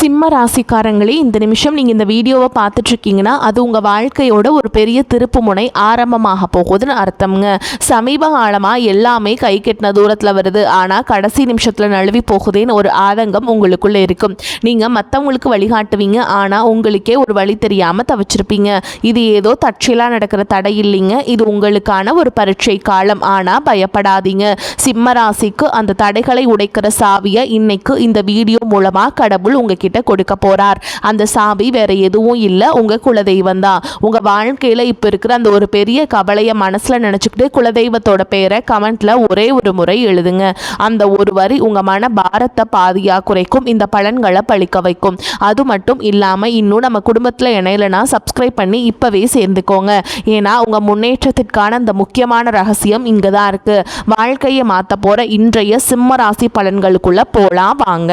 சிம்ம ராசிக்காரங்களே, இந்த நிமிஷம் நீங்கள் இந்த வீடியோவை பார்த்துட்ருக்கீங்கன்னா அது உங்கள் வாழ்க்கையோட ஒரு பெரிய திருப்பு முனை ஆரம்பமாக போகுதுன்னு அர்த்தம்ங்க. சமீப காலமாக எல்லாமே கை கெட்டின தூரத்தில் வருது, ஆனால் கடைசி நிமிஷத்தில் நழுவி போகுதேன்னு ஒரு ஆதங்கம் உங்களுக்குள்ளே இருக்கும். நீங்கள் மற்றவங்களுக்கு வழிகாட்டுவீங்க, ஆனால் உங்களுக்கே ஒரு வழி தெரியாமல் தவிச்சிருப்பீங்க. இது ஏதோ தற்செயலாக நடக்கிற தடை இல்லைங்க, இது உங்களுக்கான ஒரு பரீட்சை காலம். ஆனால் பயப்படாதீங்க, சிம்ம ராசிக்கு அந்த தடைகளை உடைக்கிற சாவியை இன்னைக்கு இந்த வீடியோ மூலமாக கடவுள் உங்ககிட்ட கொடுக்க போறார். அந்த சாவி வேற எதுவும் இல்லை, உங்க குலதெய்வம் தான். உங்க வாழ்க்கையில இப்ப இருக்கிற அந்த ஒரு பெரிய கவலையை மனசுல நினைச்சுக்கிட்டு குலதெய்வத்தோட பேரை கமெண்ட்ல ஒரே ஒரு முறை எழுதுங்க. அந்த ஒரு வரி உங்க மன பாரத்தை பாதியா குறைக்கும், இந்த பலன்களை பழிக்க வைக்கும். அது மட்டும் இல்லாம இன்னும் நம்ம குடும்பத்துல இணையலனா சப்ஸ்கிரைப் பண்ணி இப்பவே சேர்ந்துக்கோங்க. ஏன்னா உங்க முன்னேற்றத்திற்கான அந்த முக்கியமான ரகசியம் இங்கதான் இருக்கு. வாழ்க்கையை மாத்த போற இன்றைய சிம்ம ராசி பலன்களுக்குள்ள போலாம் வாங்க.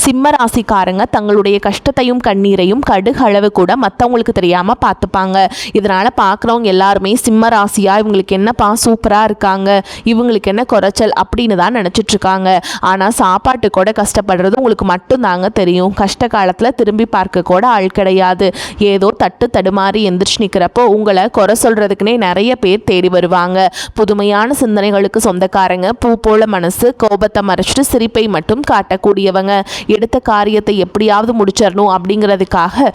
சிம்ம ராசிக்காரங்க தங்களுடைய கஷ்டத்தையும் கண்ணீரையும் கடுகளவு கூட மற்றவங்களுக்கு தெரியாமல் பார்த்துப்பாங்க. இதனால் பார்க்குறவங்க எல்லாருமே சிம்ம ராசியா இவங்களுக்கு என்னப்பா சூப்பராக இருக்காங்க, இவங்களுக்கு என்ன குறைச்சல் அப்படின்னு தான் நினச்சிட்ருக்காங்க. ஆனால் சாப்பாட்டு கூட கஷ்டப்படுறது உங்களுக்கு மட்டும்தாங்க தெரியும். கஷ்ட காலத்தில் திரும்பி பார்க்க கூட ஆள் கிடையாது. ஏதோ தட்டு தடுமாறி எந்திரிச்சு நிற்கிறப்போ உங்களை குறை சொல்கிறதுக்குனே நிறைய பேர் தேடி வருவாங்க. புதுமையான சிந்தனைகளுக்கு சொந்தக்காரங்க, பூ போல மனசு, கோபத்தை மறைச்சிட்டு சிரிப்பை மட்டும் காட்டக்கூடியவங்க. எடுத்த காரியத்தை எப்படியாவது முடிச்சிடணும் அப்படிங்கிறதுக்காக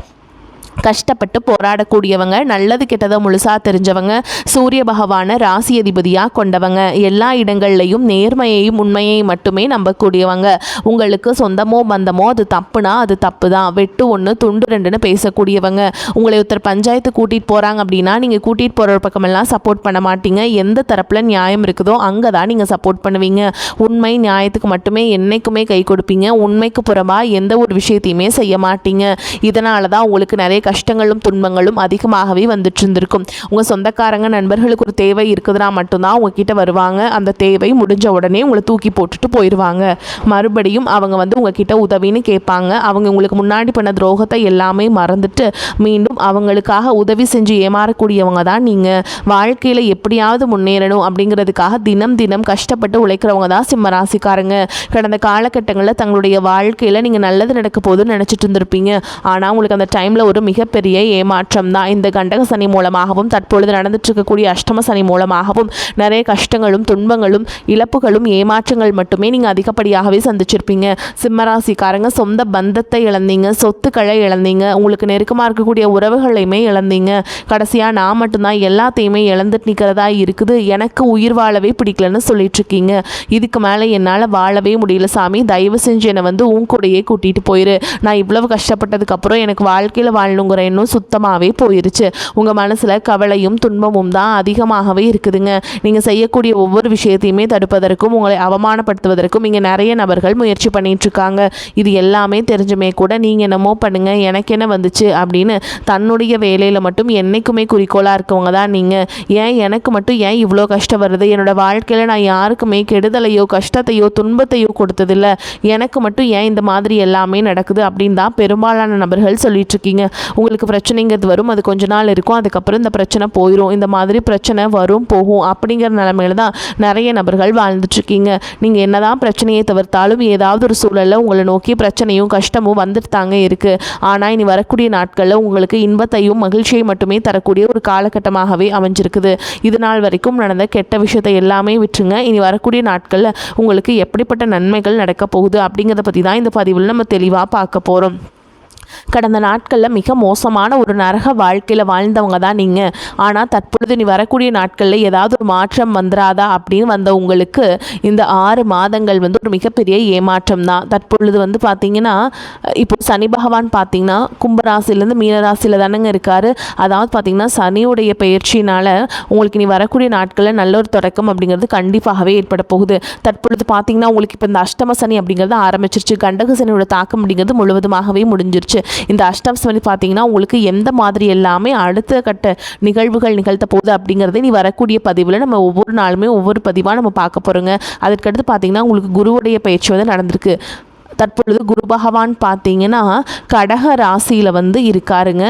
கஷ்டப்பட்டு போராடக்கூடியவங்க, நல்லது கெட்டதை முழுசாக தெரிஞ்சவங்க, சூரிய பகவானை ராசி அதிபதியாக கொண்டவங்க, எல்லா இடங்கள்லையும் நேர்மையையும் உண்மையையும் மட்டுமே நம்பக்கூடியவங்க. உங்களுக்கு சொந்தமோ பந்தமோ அது தப்புனா அது தப்பு தான், வெட்டு ஒன்று துண்டு ரெண்டுன்னு பேசக்கூடியவங்க. உங்களை ஒருத்தர் பஞ்சாயத்து கூட்டிகிட்டு போகிறாங்க அப்படின்னா நீங்கள் கூட்டிகிட்டு போகிற பக்கமெல்லாம் சப்போர்ட் பண்ண மாட்டீங்க. எந்த தரப்பில் நியாயம் இருக்குதோ அங்கே தான் நீங்கள் சப்போர்ட் பண்ணுவீங்க. உண்மை நியாயத்துக்கு மட்டுமே என்றைக்குமே கை கொடுப்பீங்க. உண்மைக்கு புறமாக எந்த ஒரு விஷயத்தையுமே செய்ய மாட்டீங்க. இதனால தான் உங்களுக்கு நிறைய கஷ்டங்களும் துன்பங்களும் அதிகமாகவே வந்துட்டு இருந்திருக்கும். உங்கள் சொந்தக்காரங்க நண்பர்களுக்கு ஒரு தேவை இருக்குதுன்னா மட்டும்தான் உங்ககிட்ட வருவாங்க. அந்த தேவை முடிஞ்ச உடனே உங்களை தூக்கி போட்டுட்டு போயிடுவாங்க. மறுபடியும் அவங்க உங்ககிட்ட உதவின்னு கேட்பாங்க. அவங்க உங்களுக்கு முன்னாடி பண்ண துரோகத்தை எல்லாமே மறந்துட்டு மீண்டும் அவங்களுக்காக உதவி செஞ்சு ஏமாறக்கூடியவங்க தான் நீங்கள். வாழ்க்கையில் எப்படியாவது முன்னேறணும் அப்படிங்கிறதுக்காக தினம் தினம் கஷ்டப்பட்டு உழைக்கிறவங்க தான் சிம்ம ராசிக்காரங்க. கடந்த காலகட்டங்களில் தங்களுடைய வாழ்க்கையில் நீங்கள் நல்லது நடக்க போதுன்னு நினச்சிட்டு இருந்திருப்பீங்க. ஆனால் உங்களுக்கு அந்த டைமில் ஒரு மிகப்பெரிய ஏமாற்றம் தான். இந்த கண்டக சனி மூலமாகவும் தற்பொழுது நடந்துட்டு இருக்கக்கூடிய அஷ்டம சனி மூலமாகவும் நிறைய கஷ்டங்களும் துன்பங்களும் இழப்புகளும் ஏமாற்றங்கள் மட்டுமே நீங்கள் அதிகப்படியாகவே சந்திச்சிருப்பீங்க. சிம்மராசிக்காரங்க சொந்த பந்தத்தை இழந்தீங்க, சொத்துக்களை இழந்தீங்க, உங்களுக்கு நெருக்கமாக இருக்கக்கூடிய உறவுகளையுமே இழந்தீங்க. கடைசியாக நான் மட்டும்தான் எல்லாத்தையுமே இழந்துட்டு நிற்கிறதா இருக்குது, எனக்கு உயிர் வாழவே பிடிக்கலன்னு சொல்லிட்டு இருக்கீங்க. இதுக்கு மேலே என்னால் வாழவே முடியல சாமி, தயவு செஞ்சு என்னை உன் கூடையே கூட்டிகிட்டு போயிரு. நான் இவ்வளவு கஷ்டப்பட்டதுக்கப்புறம் எனக்கு வாழ்க்கையில் வாழணுங்கிற இன்னும் சுத்தமாகவே போயிருச்சு. உங்கள் மனசில் கவலையும் துன்பமும் தான் அதிகமாகவே இருக்குதுங்க. நீங்கள் செய்யக்கூடிய ஒவ்வொரு விஷயத்தையுமே தடுப்பதற்கும் உங்களை அவமானப்படுத்துவதற்கும் இங்கே நிறைய நபர்கள் முயற்சி பண்ணிகிட்ருக்காங்க. இது எல்லாமே தெரிஞ்சுமே கூட நீங்கள் என்னமோ பண்ணுங்க, எனக்கு என்ன வந்துச்சு அப்படின்னு தன்னுடைய வேலையில் மட்டும் என்றைக்குமே குறிக்கோளாக இருக்கவங்க தான் நீங்கள். ஏன் எனக்கு மட்டும் ஏன் இவ்வளோ கஷ்டம் வருது, என்னோட வாழ்க்கையில் நான் யாருக்குமே கெடுதலையோ கஷ்டத்தையோ துன்பத்தையோ கொடுத்ததில்லை, எனக்கு மட்டும் ஏன் இந்த மாதிரி எல்லாமே நடக்குது அப்படின்னு தான் பெரும்பாலான நபர்கள் சொல்லிட்டு இருக்கீங்க. உங்களுக்கு பிரச்சனைங்கிறது வரும், அது கொஞ்ச நாள் இருக்கும், அதுக்கப்புறம் இந்த பிரச்சனை போயிடும். இந்த மாதிரி பிரச்சனை வரும் போகும் அப்படிங்கிற நிலைமையில தான் நிறைய நபர்கள் வாழ்ந்துட்டுருக்கீங்க. நீங்கள் என்னதான் பிரச்சனையை தவிர்த்தாலும் ஏதாவது ஒரு சூழலில் உங்களை நோக்கி பிரச்சனையும் கஷ்டமும் வந்துட்டு தாங்க இருக்குது. ஆனால் இனி வரக்கூடிய நாட்களில் உங்களுக்கு இன்பத்தையும் மகிழ்ச்சியை மட்டுமே தரக்கூடிய ஒரு காலகட்டமாகவே அமைஞ்சிருக்குது. இது நாள் வரைக்கும் நடந்த கெட்ட விஷயத்தை எல்லாமே விட்டுருங்க. இனி வரக்கூடிய நாட்களில் உங்களுக்கு எப்படிப்பட்ட நன்மைகள் நடக்க போகுது அப்படிங்கிறத பற்றி தான் இந்த பதிவில் நம்ம தெளிவாக பார்க்க போகிறோம். கடந்த நாட்களில் மிக மோசமான ஒரு நரக வாழ்க்கையில் வாழ்ந்தவங்க தான் நீங்கள். ஆனால் தற்பொழுது நீ வரக்கூடிய நாட்களில் ஏதாவது ஒரு மாற்றம் வந்துடாதா அப்படின்னு வந்த உங்களுக்கு இந்த 6 மாதங்கள் ஒரு மிகப்பெரிய ஏமாற்றம் தான். தற்பொழுது பார்த்திங்கன்னா இப்போ சனி பகவான் பார்த்திங்கன்னா கும்பராசிலேருந்து மீனராசியில் தானங்க இருக்கார். அதாவது பார்த்திங்கன்னா சனியுடைய பயிற்சினால் உங்களுக்கு நீ வரக்கூடிய நாட்களில் நல்ல ஒரு தொடக்கம் அப்படிங்கிறது கண்டிப்பாகவே ஏற்பட போகுது. தற்பொழுது பார்த்திங்கன்னா உங்களுக்கு இப்போ இந்த அஷ்டம சனி அப்படிங்கிறது ஆரம்பிச்சிருச்சு. கண்டக சனியோட தாக்கம் அப்படிங்கிறது முழுவதுமாகவே முடிஞ்சிருச்சு. இந்த அஷ்டம சனி பார்த்தீங்கன்னா உங்களுக்கு எந்த மாதிரி எல்லாமே அடுத்த கட்ட நிகழ்வுகள் நிகழ்த்த போகுது அப்படிங்கிறத நீ வரக்கூடிய பதிவில் நம்ம ஒவ்வொரு நாளுமே ஒவ்வொரு பதிவாக நம்ம பார்க்க போகிறோங்க. அதுக்கடுத்து பார்த்தீங்கன்னா உங்களுக்கு குருவுடைய பயிற்சி நடந்திருக்கு. தற்பொழுது குரு பகவான் பார்த்தீங்கன்னா கடக ராசியில் இருக்காருங்க.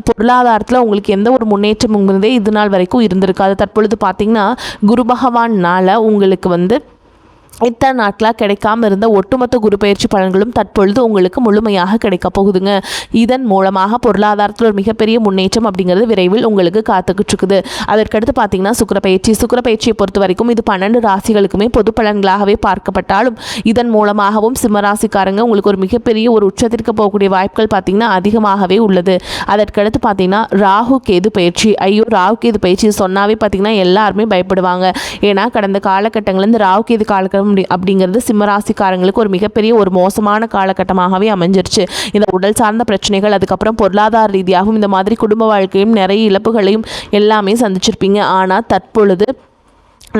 பொருளாதாரத்தில் உங்களுக்கு எந்த ஒரு முன்னேற்றமும் இது நாள் வரைக்கும் இருந்திருக்காது. தற்பொழுது பார்த்தீங்கன்னா குரு பகவானால் உங்களுக்கு இத்தனை நாட்களாக கிடைக்காம இருந்த ஒட்டுமொத்த குரு பயிற்சி பலன்களும் தற்பொழுது உங்களுக்கு முழுமையாக கிடைக்க போகுதுங்க. இதன் மூலமாக பொருளாதாரத்தில் ஒரு மிகப்பெரிய முன்னேற்றம் அப்படிங்கிறது விரைவில் உங்களுக்கு காத்துக்கிட்டு இருக்குது. அதற்கடுத்து பார்த்தீங்கன்னா சுக்கிரப்பயிற்சியை பொறுத்த வரைக்கும் இது 12 ராசிகளுக்குமே பொது பலன்களாகவே பார்க்கப்பட்டாலும் இதன் மூலமாகவும் சிம்மராசிக்காரங்க உங்களுக்கு ஒரு மிகப்பெரிய ஒரு உச்சத்திற்கு போகக்கூடிய வாய்ப்புகள் பார்த்தீங்கன்னா அதிகமாகவே உள்ளது. அதற்கடுத்து பார்த்தீங்கன்னா ராகு கேது பயிற்சி. ராகு கேது பயிற்சி சொன்னாவே பார்த்தீங்கன்னா எல்லாருமே பயப்படுவாங்க. ஏன்னா கடந்த காலகட்டங்களில் இந்த ராகு கேது காலகட்டம் அப்படிங்கிறது சிம்மராசிக்காரங்களுக்கு ஒரு மிகப்பெரிய ஒரு மோசமான காலகட்டமாகவே அமைஞ்சிருச்சு. இந்த உடல் சார்ந்த பிரச்சனைகள், அதுக்கப்புறம் பொருளாதார ரீதியாகவும் இந்த மாதிரி குடும்ப வாழ்க்கையும் நிறைய இழப்புகளையும் எல்லாமே சந்திச்சிருப்பீங்க. ஆனால் தற்பொழுது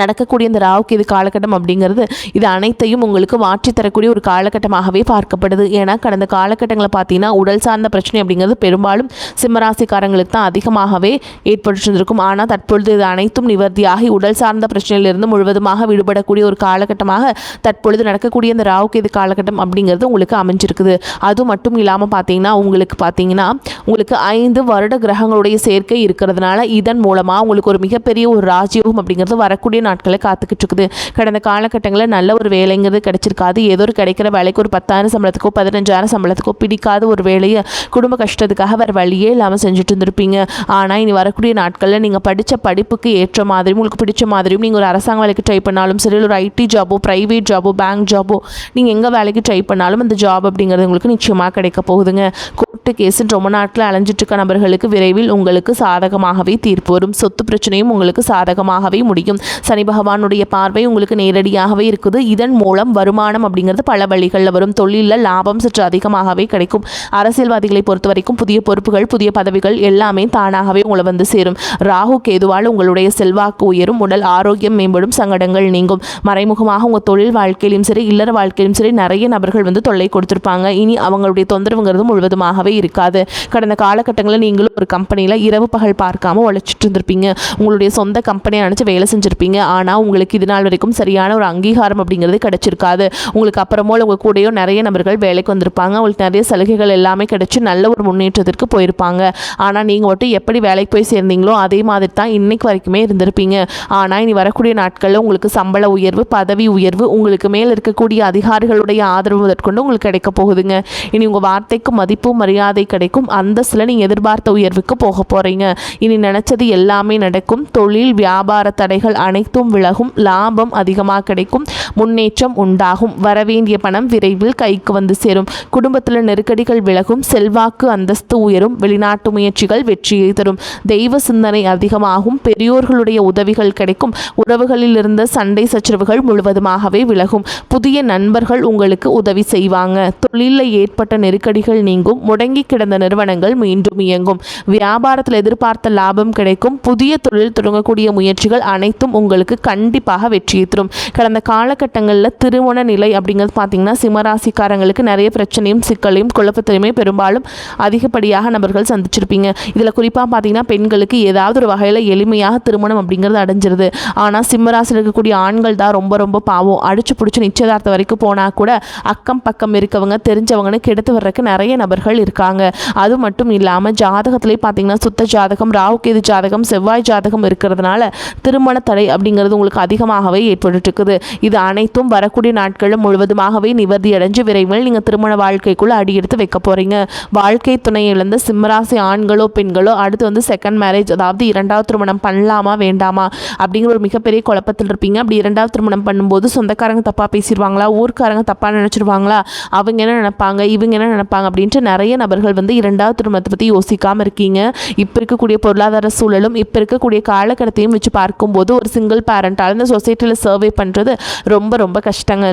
நடக்கக்கூடிய இந்த ராகு கேது காலகட்டம் அப்படிங்கிறது இது அனைத்தையும் உங்களுக்கு மாற்றி தரக்கூடிய ஒரு காலகட்டமாகவே பார்க்கப்படுது. ஏன்னா கடந்த காலகட்டங்களை பார்த்தீங்கன்னா உடல் சார்ந்த பிரச்சனை அப்படிங்கிறது பெரும்பாலும் சிம்மராசிக்காரங்களுக்கு தான் அதிகமாகவே ஏற்பட்டிருந்திருக்கும். ஆனால் தற்பொழுது இது அனைத்தும் நிவர்த்தியாகி உடல் சார்ந்த பிரச்சனையிலிருந்து முழுவதுமாக விடுபடக்கூடிய ஒரு காலகட்டமாக தற்பொழுது நடக்கக்கூடிய இந்த ராகு கேது காலகட்டம் அப்படிங்கிறது உங்களுக்கு அமைஞ்சிருக்குது. அது மட்டும் இல்லாமல் பார்த்தீங்கன்னா உங்களுக்கு 5 வருட கிரகங்களுடைய சேர்க்கை இருக்கிறதுனால இதன் மூலமாக உங்களுக்கு ஒரு மிகப்பெரிய ஒரு ராஜயோகம் அப்படிங்கிறது வரக்கூடிய நாட்களை காத்துக்கிட்டு இருக்குது. கடந்த காலகட்டங்களில் நல்ல ஒரு வேலைங்கிறது கிடைச்சிருக்காது. ஏதோ ஒரு கிடைக்கிற வேலைக்கு ஒரு 10,000 சம்பளத்துக்கோ 15,000 சம்பளத்துக்கோ பிடிக்காத ஒரு வேலையை குடும்ப கஷ்டத்துக்காக வேறு வழியே இல்லாமல் செஞ்சுட்டு இருந்திருப்பீங்க. ஆனால் இனி வரக்கூடிய நாட்களில் நீங்கள் படித்த படிப்புக்கு ஏற்ற மாதிரியும் உங்களுக்கு பிடிச்ச மாதிரியும் நீங்கள் ஒரு அரசாங்க வேலைக்கு ட்ரை பண்ணாலும் சரி, ஒரு ஐடி ஜாபோ, ப்ரைவேட் ஜாபோ, பேங்க் ஜாபோ, நீங்கள் எங்கே வேலைக்கு ட்ரை பண்ணாலும் அந்த ஜாப் அப்படிங்கிறது உங்களுக்கு நிச்சயமாக கிடைக்க போகுதுங்க. கோர்ட்டு கேஸுன்னு ரொம்ப நாட்டில் அலைஞ்சிட்டு இருக்க நபர்களுக்கு விரைவில் உங்களுக்கு சாதகமாகவே தீர்ப்பு வரும். சொத்து பிரச்சனையும் உங்களுக்கு சாதகமாகவே முடியும். சனி பகவானுடைய பார்வை உங்களுக்கு நேரடியாகவே இருக்குது. இதன் மூலம் வருமானம் அப்படிங்கிறது பல வழிகளில் வரும். தொழிலில் லாபம் சற்று அதிகமாகவே கிடைக்கும். அரசியல்வாதிகளை பொறுத்த வரைக்கும் புதிய பொறுப்புகள், புதிய பதவிகள் எல்லாமே தானாகவே உங்களை வந்து சேரும். ராகு கேதுவால் உங்களுடைய செல்வாக்கு உயரும், உடல் ஆரோக்கியம் மேம்படும், சங்கடங்கள் நீங்கும். மறைமுகமாக உங்கள் தொழில் வாழ்க்கையிலும் சரி, இல்லற வாழ்க்கையிலும் சரி நிறைய நபர்கள் வந்து தொல்லை கொடுத்துருப்பாங்க. இனி அவங்களுடைய தொந்தரவுங்கிறது முழுவதுமாகவே இருக்காது. கடந்த காலகட்டங்களில் நீங்களும் ஒரு கம்பெனியில் இரவு பகல் பார்க்காம உழைச்சிட்டு இருந்திருப்பீங்க. உங்களுடைய சொந்த கம்பெனியை நினச்சி வேலை செஞ்சுருப்பீங்க. ஆனால் உங்களுக்கு இது நாள் வரைக்கும் சரியான ஒரு அங்கீகாரம் அப்படிங்கிறது கிடைச்சிருக்காது. உங்களுக்கு அப்புறமோ உங்கள் கூடயோ நிறைய நபர்கள் வேலைக்கு வந்திருப்பாங்க. உங்களுக்கு நிறைய சலுகைகள் எல்லாமே கிடைச்சி நல்ல ஒரு முன்னேற்றத்திற்கு போயிருப்பாங்க. ஆனால் நீங்கள் மட்டும் எப்படி வேலைக்கு போய் சேர்ந்தீங்களோ அதே மாதிரி தான் இன்னைக்கு வரைக்குமே இருந்திருப்பீங்க. ஆனால் இனி வரக்கூடிய நாட்களில் உங்களுக்கு சம்பள உயர்வு, பதவி உயர்வு, உங்களுக்கு மேல் இருக்கக்கூடிய அதிகாரிகளுடைய ஆதரவு முதற்கொண்டு உங்களுக்கு கிடைக்க போகுதுங்க. இனி உங்கள் வார்த்தைக்கு மதிப்பு மரியாதை கிடைக்கும். அந்தஸ்தில் நீங்கள் எதிர்பார்த்த உயர்வுக்கு போக போகிறீங்க. இனி நினச்சது எல்லாமே நடக்கும். தொழில் வியாபார தடைகள் அனைத்தும் விலகும். லாபம் அதிகமாக கிடைக்கும். முன்னேற்றம் உண்டாகும். வரவேண்டிய பணம் விரைவில் கைக்கு வந்து சேரும். குடும்பத்தில் நெருக்கடிகள் விலகும். செல்வாக்கு அந்தஸ்து உயரும். வெளிநாட்டு முயற்சிகள் வெற்றியை தரும். தெய்வ சிந்தனை அதிகமாகும். பெரியோர்களுடைய உதவிகள் கிடைக்கும். உறவுகளில் இருந்த சண்டை சச்சரவுகள் முழுவதுமாகவே விலகும். புதிய நண்பர்கள் உங்களுக்கு உதவி செய்வாங்க. தொழிலில் ஏற்பட்ட நெருக்கடிகள் நீங்கும். முடங்கி கிடந்த நிறுவனங்கள் மீண்டும் இயங்கும். வியாபாரத்தில் எதிர்பார்த்த லாபம் கிடைக்கும். புதிய தொழில் தொடங்கக்கூடிய முயற்சிகள் அனைத்தும் உங்களுக்கு கண்டிப்பாக வெற்றியை தரும். கடந்த காலகட்டங்களில் திருமண நிலை அப்படிங்கிறது பார்த்தீங்கன்னா சிம்மராசிக்காரங்களுக்கு நிறைய பிரச்சனையும் சிக்கலையும் குழப்பத்திலுமே பெரும்பாலும் அதிகப்படியாக நபர்கள் சந்திச்சிருப்பீங்க. இதில் குறிப்பாக பார்த்தீங்கன்னா பெண்களுக்கு ஏதாவது ஒரு வகையில் எளிமையாக திருமணம் அப்படிங்கிறது அடைஞ்சிருது. ஆனால் சிம்மராசியில் இருக்கக்கூடிய ஆண்கள் தான் ரொம்ப ரொம்ப பாவம். அடிச்சு பிடிச்சி நிச்சயதார்த்தம் வரைக்கும் போனால் கூட அக்கம் பக்கம் இருக்கவங்க தெரிஞ்சவங்கன்னு கெடுத்து வர்றதுக்கு நிறைய நபர்கள் இருக்காங்க. அது மட்டும் இல்லாமல் ஜாதகத்திலே பார்த்தீங்கன்னா சுத்த ஜாதகம், ராகு கேது ஜாதகம், செவ்வாய் ஜாதகம் இருக்கிறதுனால திருமண தடை அப்படிங்கிறது உங்களுக்கு அதிகமாகவே ஏற்பட்டு இருக்குது. இது அனைத்தும் வரக்கூடிய நாட்களில் முழுவதுமாகவே நிவர்த்தி அடைஞ்சு விரைவில் நீங்கள் திருமண வாழ்க்கைக்குள்ள அடியெடுத்து வைக்க போறீங்க. வாழ்க்கை துணை இழந்த சிம்மராசி ஆண்களோ பெண்களோ அடுத்து வந்து செகண்ட் மேரேஜ், அதாவது இரண்டாவது திருமணம் பண்ணலாமா வேண்டாமா அப்படிங்கிற ஒரு மிகப்பெரிய குழப்பத்தில் இருப்பீங்க. அப்படி இரண்டாவது திருமணம் பண்ணும்போது சொந்தக்காரங்க தப்பாக பேசிடுவாங்களா, ஊர்க்காரங்க தப்பாக நினச்சிருவாங்களா, அவங்க என்ன நினைப்பாங்க, இவங்க என்ன நினைப்பாங்க அப்படின்ட்டு நிறைய நபர்கள் வந்து இரண்டாவது திருமணத்தை பற்றி யோசிக்காமல் இருக்கீங்க. இப்போ இருக்கக்கூடிய பொருளாதார சூழலும் இப்போ இருக்கக்கூடிய காலகட்டத்தையும் வச்சு பார்க்கும்போது ஒரு சிங்கிள் பேரண்டால் இந்த சொசைட்டியில் சர்வே பண்ணுறது ரொம்ப ரொம்ப கஷ்டங்க.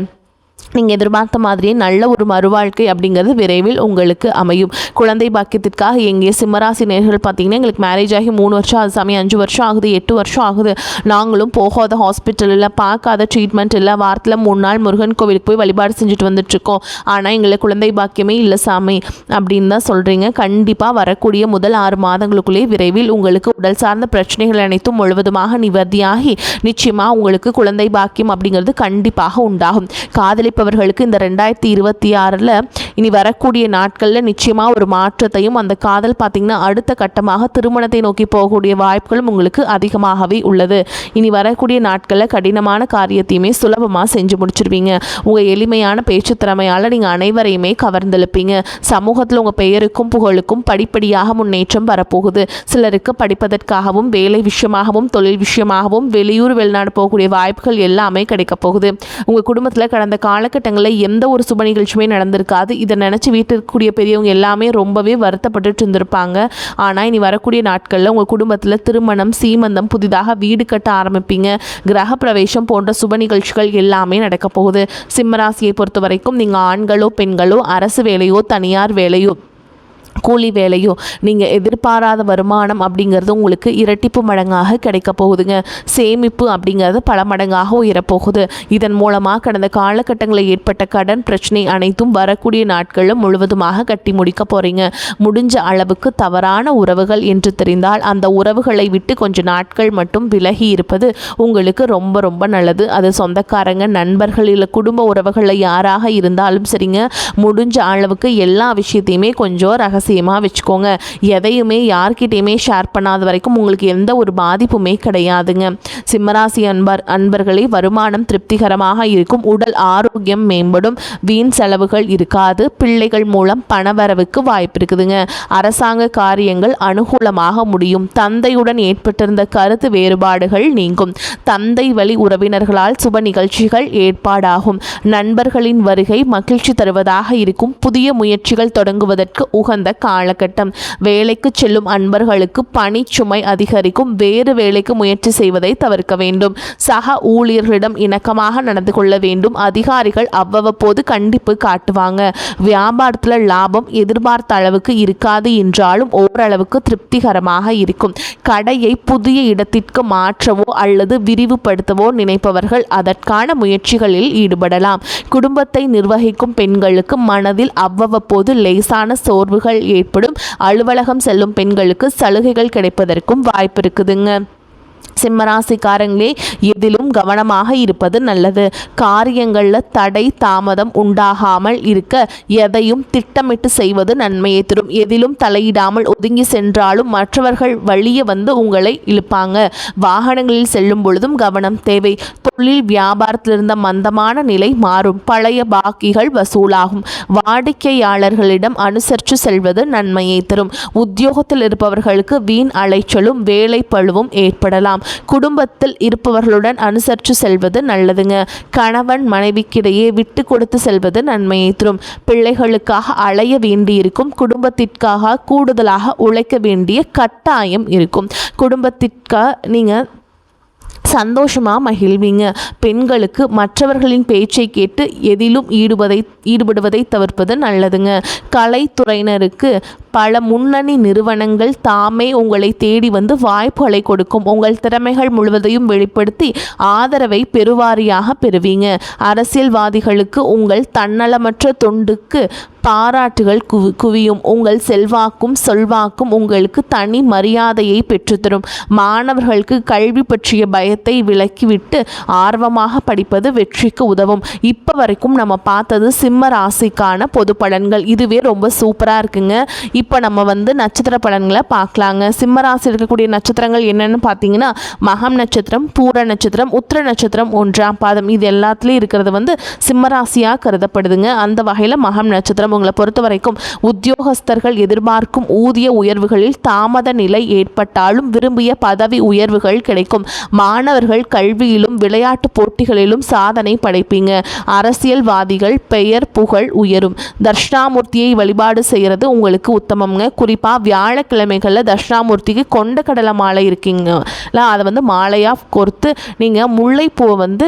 நீங்கள் எதிர்பார்த்த மாதிரியே நல்ல ஒரு மறுவாழ்க்கை அப்படிங்கிறது விரைவில் உங்களுக்கு அமையும். குழந்தை பாக்கியத்திற்காக எங்கே சிம்மராசி நேர்கள் பார்த்தீங்கன்னா எங்களுக்கு மேரேஜ் ஆகி 3 வருஷம் ஆகுது சாமி, 5 வருஷம் ஆகுது, 8 வருஷம் ஆகுது, நாங்களும் போகாத ஹாஸ்பிட்டல் இல்லை, பார்க்காத ட்ரீட்மெண்ட் இல்லை, வாரத்தில் 3 நாள் முருகன் கோவிலுக்கு போய் வழிபாடு செஞ்சுட்டு வந்துட்டுருக்கோம், ஆனால் எங்களுக்கு குழந்தை பாக்கியமே இல்லை சாமி அப்படின்னு தான் சொல்கிறீங்க. கண்டிப்பாக வரக்கூடிய முதல் 6 மாதங்களுக்குள்ளேயே விரைவில் உங்களுக்கு உடல் சார்ந்த பிரச்சனைகள் அனைத்தும் முழுவதுமாக நிவர்த்தியாகி நிச்சயமாக உங்களுக்கு குழந்தை பாக்கியம் அப்படிங்கிறது கண்டிப்பாக உண்டாகும். காதலை காதலிப்பவர்களுக்கு இந்த 2026 இனி வரக்கூடிய நாட்களில் நிச்சயமாக ஒரு மாற்றத்தையும், அந்த காதல் பார்த்திங்கன்னா அடுத்த கட்டமாக திருமணத்தை நோக்கி போகக்கூடிய வாய்ப்புகளும் உங்களுக்கு அதிகமாகவே உள்ளது. இனி வரக்கூடிய நாட்களில் கடினமான காரியத்தையுமே சுலபமாக செஞ்சு முடிச்சிருவீங்க. உங்கள் எளிமையான பேச்சு திறமையால் நீங்கள் அனைவரையுமே கவர்ந்தெழுப்பீங்க. சமூகத்தில் உங்கள் பெயருக்கும் புகழுக்கும் படிப்படியாக முன்னேற்றம் வரப்போகுது. சிலருக்கு படிப்பதற்காகவும் வேலை விஷயமாகவும் தொழில் விஷயமாகவும் வெளியூர் வெளிநாடு போகக்கூடிய வாய்ப்புகள் எல்லாமே கிடைக்க போகுது. உங்கள் குடும்பத்தில் கடந்த காலகட்டங்களில் எந்த ஒரு சுப நிகழ்ச்சியுமே நடந்திருக்காது. இதை நினச்சி வீட்டில் இருக்கக்கூடிய பெரியவங்க எல்லாமே ரொம்பவே வருத்தப்பட்டு இருந்திருப்பாங்க. ஆனால் இனி வரக்கூடிய நாட்களில் உங்கள் குடும்பத்தில் திருமணம், சீமந்தம், புதிதாக வீடு கட்ட ஆரம்பிப்பீங்க. கிரக பிரவேசம் போன்ற சுப நிகழ்ச்சிகள் எல்லாமே நடக்க போகுது. சிம்மராசியை பொறுத்த வரைக்கும் நீங்கள் ஆண்களோ பெண்களோ, அரசு வேலையோ தனியார் வேலையோ கூலி வேலையோ, நீங்கள் எதிர்பாராத வருமானம் அப்படிங்கிறது உங்களுக்கு இரட்டிப்பு மடங்காக கிடைக்க போகுதுங்க. சேமிப்பு அப்படிங்கிறது பல மடங்காக உயரப்போகுது. இதன் மூலமாக கடந்த காலகட்டங்களில் ஏற்பட்ட கடன் பிரச்சனை அனைத்தும் வரக்கூடிய நாட்களில் முழுவதுமாக கட்டி முடிக்க போகிறீங்க. முடிஞ்ச அளவுக்கு தவறான உறவுகள் என்று தெரிந்தால் அந்த உறவுகளை விட்டு கொஞ்சம் நாட்கள் மட்டும் விலகி இருப்பது உங்களுக்கு ரொம்ப ரொம்ப நல்லது. அது சொந்தக்காரங்க, நண்பர்கள், இல்லை குடும்ப உறவுகளில் யாராக இருந்தாலும் சரிங்க, முடிஞ்ச அளவுக்கு எல்லா விஷயத்தையுமே கொஞ்சம் ரகசியமாக வச்சுக்கோங்க. எதையுமே யார்கிட்டையுமே ஷேர் பண்ணாத வரைக்கும் உங்களுக்கு எந்த ஒரு பாதிப்புமே கிடையாதுங்க. சிம்மராசி அன்பர்களே, வருமானம் திருப்திகரமாக இருக்கும். உடல் ஆரோக்கியம் மேம்படும். வீண் செலவுகள் இருக்காது. பிள்ளைகள் மூலம் பணவரவுக்கு வாய்ப்பு இருக்குதுங்க. அரசாங்க காரியங்கள் அனுகூலமாக முடியும். தந்தையுடன் ஏற்பட்டிருந்த கருத்து வேறுபாடுகள் நீங்கும். தந்தை வழி உறவினர்களால் சுப நிகழ்ச்சிகள் ஏற்பாடாகும். நண்பர்களின் வருகை மகிழ்ச்சி தருவதாக இருக்கும். புதிய முயற்சிகள் தொடங்குவதற்கு உகந்த காலகட்டம். வேலைக்கு செல்லும் அன்பர்களுக்கு பணி சுமை அதிகரிக்கும். வேறு வேலைக்கு முயற்சி செய்வதை தவிர்க்க வேண்டும். சக ஊழியர்களிடம் இணக்கமாக நடந்து கொள்ள வேண்டும். அதிகாரிகள் அவ்வப்போது கண்டிப்பு காட்டுவாங்க. வியாபாரத்தில் லாபம் எதிர்பார்த்த அளவுக்கு இருக்காது என்றாலும் ஓரளவுக்கு திருப்திகரமாக இருக்கும். கடையை புதிய இடத்திற்கு மாற்றவோ அல்லது விரிவுபடுத்தவோ நினைப்பவர்கள் அதற்கான முயற்சிகளில் ஈடுபடலாம். குடும்பத்தை நிர்வகிக்கும் பெண்களுக்கு மனதில் அவ்வப்போது லேசான சோர்வுகள் ஏற்படும். அலுவலகம் செல்லும் பெண்களுக்கு சலுகைகள் கிடைப்பதற்கும் வாய்ப்பு இருக்குதுங்க. சிம்மராசிக்காரங்களே, எதிலும் கவனமாக இருப்பது நல்லது. காரியங்களில் தடை தாமதம் உண்டாகாமல் இருக்க எதையும் திட்டமிட்டு செய்வது நன்மையை தரும். எதிலும் தலையிடாமல் ஒதுங்கி சென்றாலும் மற்றவர்கள் வழியே வந்து உங்களை இழுப்பாங்க. வாகனங்களில் செல்லும் பொழுதும் கவனம் தேவை. தொழில் வியாபாரத்தில் இருந்த மந்தமான நிலை மாறும். பழைய பாக்கிகள் வசூலாகும். வாடிக்கையாளர்களிடம் அனுசரித்து செல்வது நன்மையை தரும். உத்தியோகத்தில் இருப்பவர்களுக்கு வீண் அலைச்சலும் வேலை பழுவும் ஏற்படலாம். குடும்பத்தில் இருப்பவர்களுடன் அனுசரித்து செல்வது நல்லதுங்க. கணவன் மனைவிக்கிடையே விட்டு கொடுத்து செல்வது நன்மையை தரும். பிள்ளைகளுக்காக அலைய வேண்டியிருக்கும். குடும்பத்திற்காக கூடுதலாக உழைக்க வேண்டிய கட்டாயம் இருக்கும். குடும்பத்திற்காக நீங்கள் சந்தோஷமாக மகிழ்வீங்க. பெண்களுக்கு மற்றவர்களின் பேச்சை கேட்டு எதிலும் ஈடுபடுவதை தவிர்ப்பது நல்லதுங்க. கலைத்துறையினருக்கு பல முன்னணி நிறுவனங்கள் தாமே உங்களை தேடி வந்து வாய்ப்புகளை கொடுக்கும். உங்கள் திறமைகள் முழுவதையும் வெளிப்படுத்தி ஆதரவை பெருவாரியாக பெறுவீங்க. அரசியல்வாதிகளுக்கு உங்கள் தன்னலமற்ற தொண்டுக்கு பாராட்டுகள் குவியும். உங்கள் செல்வாக்கும் சொல்வாக்கும் உங்களுக்கு தனி மரியாதையை பெற்றுத்தரும். மாணவர்களுக்கு கல்வி பற்றிய பயத்தை விலக்கிவிட்டு ஆர்வமாக படிப்பது வெற்றிக்கு உதவும். இப்போ வரைக்கும் நம்ம பார்த்தது சிம்ம ராசிக்கான பொது பலன்கள். இதுவே ரொம்ப சூப்பராக இருக்குங்க. இப்போ நம்ம நட்சத்திர பலன்களை பார்க்கலாங்க. சிம்ம ராசி இருக்கக்கூடிய நட்சத்திரங்கள் என்னென்னு பார்த்தீங்கன்னா, மகம் நட்சத்திரம், பூர நட்சத்திரம், உத்திர நட்சத்திரம், 1ஆம் பாதம். இது எல்லாத்துலேயும் இருக்கிறது சிம்ம ராசியாக கருதப்படுதுங்க. அந்த வகையில் மகம் நட்சத்திரம் உங்களை பொறுத்த வரைக்கும் உத்தியோகஸ்தர்கள் எதிர்பார்க்கும் ஊதிய உயர்வுகளில் தாமத நிலை ஏற்பட்டாலும் விரும்பிய பதவி உயர்வுகள் கிடைக்கும். மாணவர்கள் கல்வியிலும் விளையாட்டு போட்டிகளிலும் சாதனை படைப்பீங்க. அரசியல்வாதிகள் பெயர் புகழ் உயரும். தட்சிணாமூர்த்தியை வழிபாடு செய்கிறது உங்களுக்கு உத்தமம்ங்க. குறிப்பாக வியாழக்கிழமைகளில் தட்சிணாமூர்த்திக்கு கொண்ட கடலை மாலை இருக்கீங்க, அதை மாலையாக கோர்த்து நீங்கள் முல்லைப்பூவை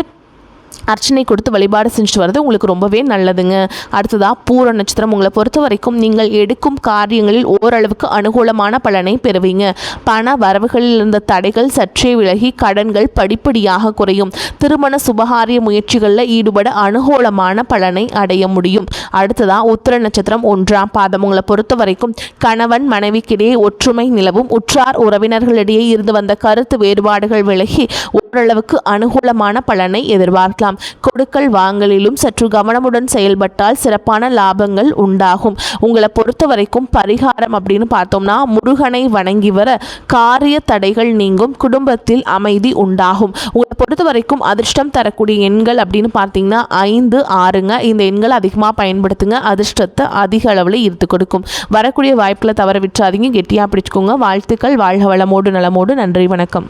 அர்ச்சனை கொடுத்து வழிபாடு செஞ்சுட்டு வர்றது உங்களுக்கு ரொம்பவே நல்லதுங்க. அடுத்ததாக பூர நட்சத்திரம் உங்களை பொறுத்த வரைக்கும் நீங்கள் எடுக்கும் காரியங்களில் ஓரளவுக்கு அனுகூலமான பலனை பெறுவீங்க. பண வரவுகளில் இருந்த தடைகள் சற்றே விலகி கடன்கள் படிப்படியாக குறையும். திருமண சுபகாரிய முயற்சிகளில் ஈடுபட அனுகூலமான பலனை அடைய முடியும். அடுத்ததாக உத்திர நட்சத்திரம் 1ஆம் பாதம் உங்களை பொறுத்த வரைக்கும் கணவன் மனைவிக்கிடையே ஒற்றுமை நிலவும். உற்றார் உறவினர்களிடையே இருந்து வந்த கருத்து வேறுபாடுகள் விலகி ஓரளவுக்கு அனுகூலமான பலனை எதிர்பார்க்கலாம். கொடுக்கல் வாங்கலிலும் சற்று கவனமுடன் செயல்பட்டால் சிறப்பான லாபங்கள் உண்டாகும். உங்களை பொறுத்த வரைக்கும் பரிகாரம் அப்படின்னு பார்த்தோம்னா முருகனை வணங்கி வர காரிய தடைகள் நீங்கும், குடும்பத்தில் அமைதி உண்டாகும். உங்களை பொறுத்த வரைக்கும் அதிர்ஷ்டம் தரக்கூடிய எண்கள் அப்படின்னு பார்த்தீங்கன்னா 5, 6ங்க. இந்த எண்களை அதிகமாக பயன்படுத்துங்க. அதிர்ஷ்டத்தை அதிக அளவில் ஈர்த்து கொடுக்கும். வரக்கூடிய வாய்ப்புகளை தவற விட்டுறாதீங்க. கெட்டியாக பிடிச்சுக்கோங்க. வாழ்த்துக்கள். வாழ்க வளமோடு நலமோடு. நன்றி, வணக்கம்.